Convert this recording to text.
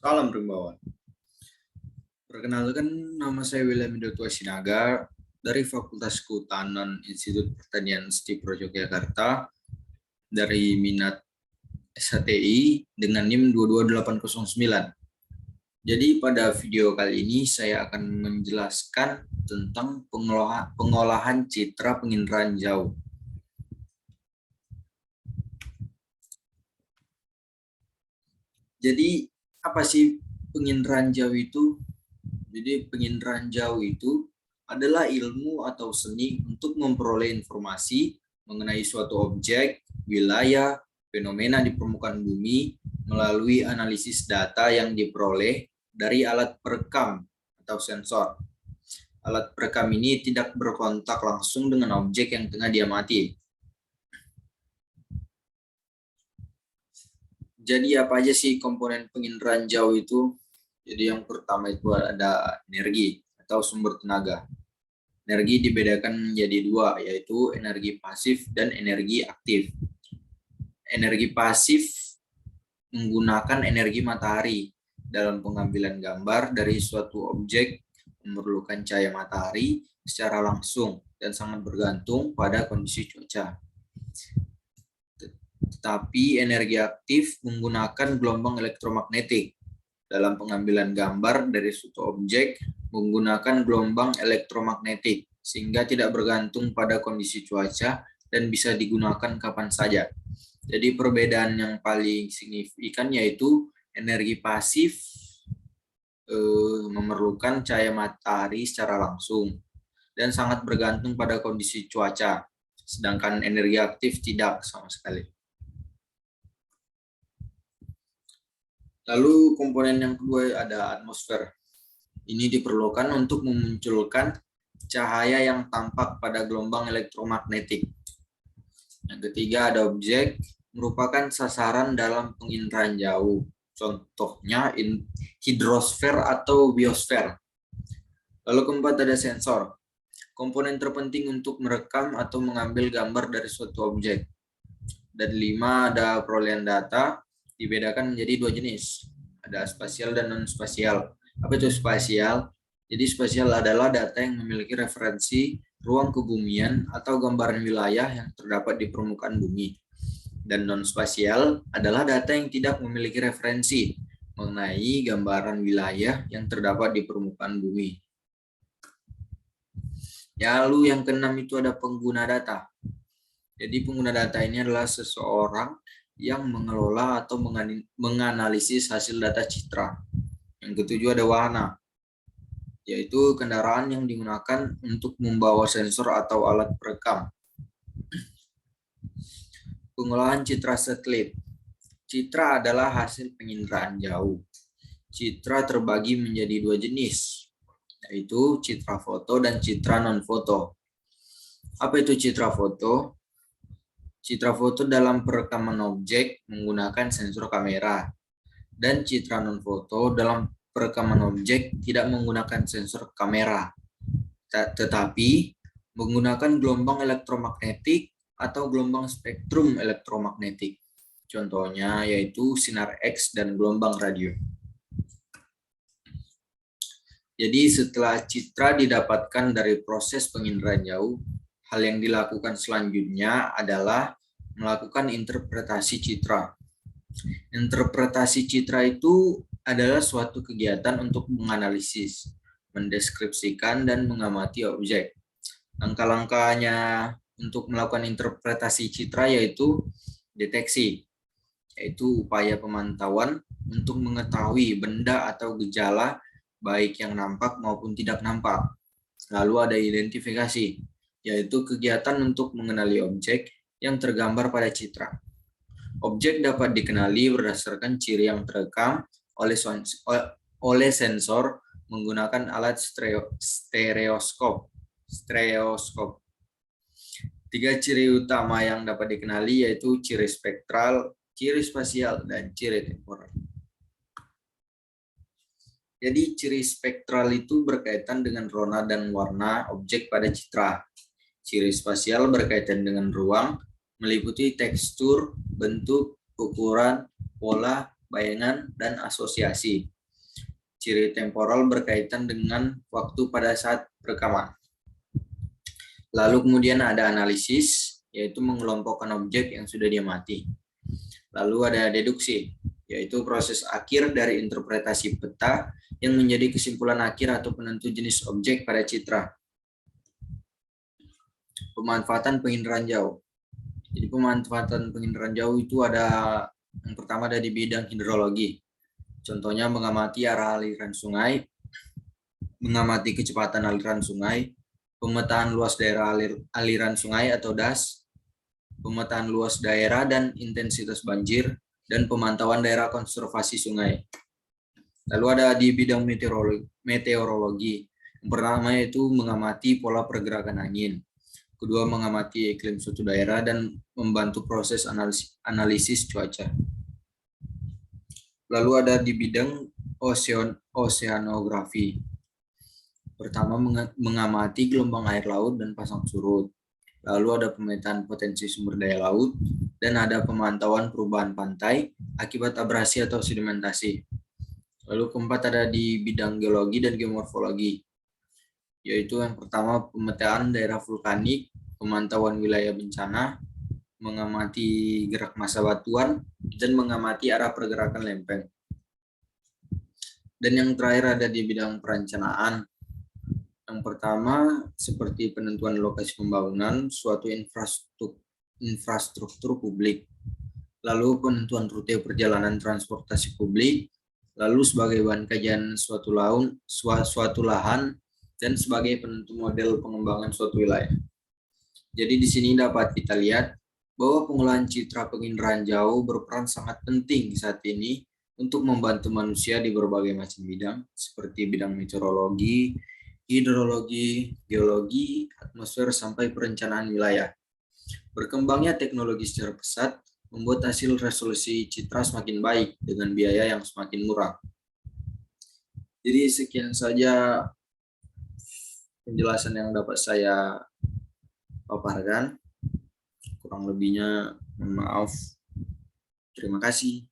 Salam Rimbawan. Perkenalkan, nama saya William Dotua Sinaga dari Fakultas Kehutanan Institut Pertanian Stipro Yogyakarta dari minat SHTI dengan NIM 22809. Jadi pada video kali ini saya akan menjelaskan tentang pengolahan citra penginderaan jauh. Jadi apa sih penginderaan jauh itu? Jadi penginderaan jauh itu adalah ilmu atau seni untuk memperoleh informasi mengenai suatu objek, wilayah, fenomena di permukaan bumi melalui analisis data yang diperoleh dari alat perekam atau sensor. Alat perekam ini tidak berkontak langsung dengan objek yang tengah diamati. Jadi apa aja sih komponen penginderaan jauh itu? Jadi yang pertama itu ada energi atau sumber tenaga. Energi dibedakan menjadi dua, yaitu energi pasif dan energi aktif. Energi pasif menggunakan energi matahari dalam pengambilan gambar dari suatu objek memerlukan cahaya matahari secara langsung dan sangat bergantung pada kondisi cuaca. Tetapi energi aktif menggunakan gelombang elektromagnetik dalam pengambilan gambar dari suatu objek menggunakan gelombang elektromagnetik sehingga tidak bergantung pada kondisi cuaca dan bisa digunakan kapan saja. Jadi perbedaan yang paling signifikan yaitu energi pasif memerlukan cahaya matahari secara langsung dan sangat bergantung pada kondisi cuaca, sedangkan energi aktif tidak sama sekali. Lalu komponen yang kedua ada atmosfer. Ini diperlukan untuk memunculkan cahaya yang tampak pada gelombang elektromagnetik. Yang ketiga ada objek, merupakan sasaran dalam penginderaan jauh. Contohnya hidrosfer atau biosfer. Lalu keempat ada sensor. Komponen terpenting untuk merekam atau mengambil gambar dari suatu objek. Dan 5 ada perolehan data, dibedakan menjadi dua jenis. Ada spasial dan non-spasial. Apa itu spasial? Jadi spasial adalah data yang memiliki referensi ruang kebumian atau gambaran wilayah yang terdapat di permukaan bumi. Dan non-spasial adalah data yang tidak memiliki referensi mengenai gambaran wilayah yang terdapat di permukaan bumi. Lalu yang keenam itu ada pengguna data. Jadi pengguna data ini adalah seseorang yang mengelola atau menganalisis hasil data citra. Yang ketujuh ada wahana, yaitu kendaraan yang digunakan untuk membawa sensor atau alat perekam. Pengolahan citra satelit. Citra adalah hasil penginderaan jauh. Citra terbagi menjadi dua jenis, yaitu citra foto dan citra non-foto. Apa itu citra foto? Citra foto dalam perekaman objek menggunakan sensor kamera, dan citra non-foto dalam perekaman objek tidak menggunakan sensor kamera, tetapi menggunakan gelombang elektromagnetik atau gelombang spektrum elektromagnetik. Contohnya yaitu sinar X dan gelombang radio. Jadi setelah citra didapatkan dari proses penginderaan jauh, hal yang dilakukan selanjutnya adalah melakukan interpretasi citra. Interpretasi citra itu adalah suatu kegiatan untuk menganalisis, mendeskripsikan, dan mengamati objek. Langkah-langkahnya untuk melakukan interpretasi citra yaitu deteksi, yaitu upaya pemantauan untuk mengetahui benda atau gejala baik yang nampak maupun tidak nampak. Lalu ada identifikasi, yaitu kegiatan untuk mengenali objek yang tergambar pada citra. Objek dapat dikenali berdasarkan ciri yang terekam oleh sensor menggunakan alat stereoskop. 3 ciri utama yang dapat dikenali yaitu ciri spektral, ciri spasial, dan ciri temporal. Jadi ciri spektral itu berkaitan dengan rona dan warna objek pada citra. Ciri spasial berkaitan dengan ruang, meliputi tekstur, bentuk, ukuran, pola, bayangan, dan asosiasi. Ciri temporal berkaitan dengan waktu pada saat rekaman. Lalu kemudian ada analisis, yaitu mengelompokkan objek yang sudah diamati. Lalu ada deduksi, yaitu proses akhir dari interpretasi peta yang menjadi kesimpulan akhir atau penentu jenis objek pada citra. Pemanfaatan penginderaan jauh. Jadi pemanfaatan penginderaan jauh itu ada yang pertama ada di bidang hidrologi. Contohnya mengamati arah aliran sungai, mengamati kecepatan aliran sungai, pemetaan luas daerah aliran sungai atau DAS, pemetaan luas daerah dan intensitas banjir, dan pemantauan daerah konservasi sungai. Lalu ada di bidang meteorologi. Yang pertama yaitu mengamati pola pergerakan angin. Kedua, mengamati iklim suatu daerah dan membantu proses analisis cuaca. Lalu ada di bidang oceanografi. Pertama, mengamati gelombang air laut dan pasang surut. Lalu ada pemetaan potensi sumber daya laut, dan ada pemantauan perubahan pantai akibat abrasi atau sedimentasi. Lalu keempat ada di bidang geologi dan geomorfologi, yaitu yang pertama pemetaan daerah vulkanik, pemantauan wilayah bencana, mengamati gerak massa batuan, dan mengamati arah pergerakan lempeng. Dan yang terakhir ada di bidang perencanaan. Yang pertama seperti penentuan lokasi pembangunan suatu infrastruktur publik, lalu penentuan rute perjalanan transportasi publik, lalu sebagai bahan kajian suatu lahan, dan sebagai penentu model pengembangan suatu wilayah. Jadi di sini dapat kita lihat bahwa pengolahan citra penginderaan jauh berperan sangat penting saat ini untuk membantu manusia di berbagai macam bidang, seperti bidang meteorologi, hidrologi, geologi, atmosfer, sampai perencanaan wilayah. Berkembangnya teknologi secara pesat membuat hasil resolusi citra semakin baik dengan biaya yang semakin murah. Jadi sekian saja penjelasan yang dapat saya paparkan. Kurang lebihnya mohon maaf. Terima kasih.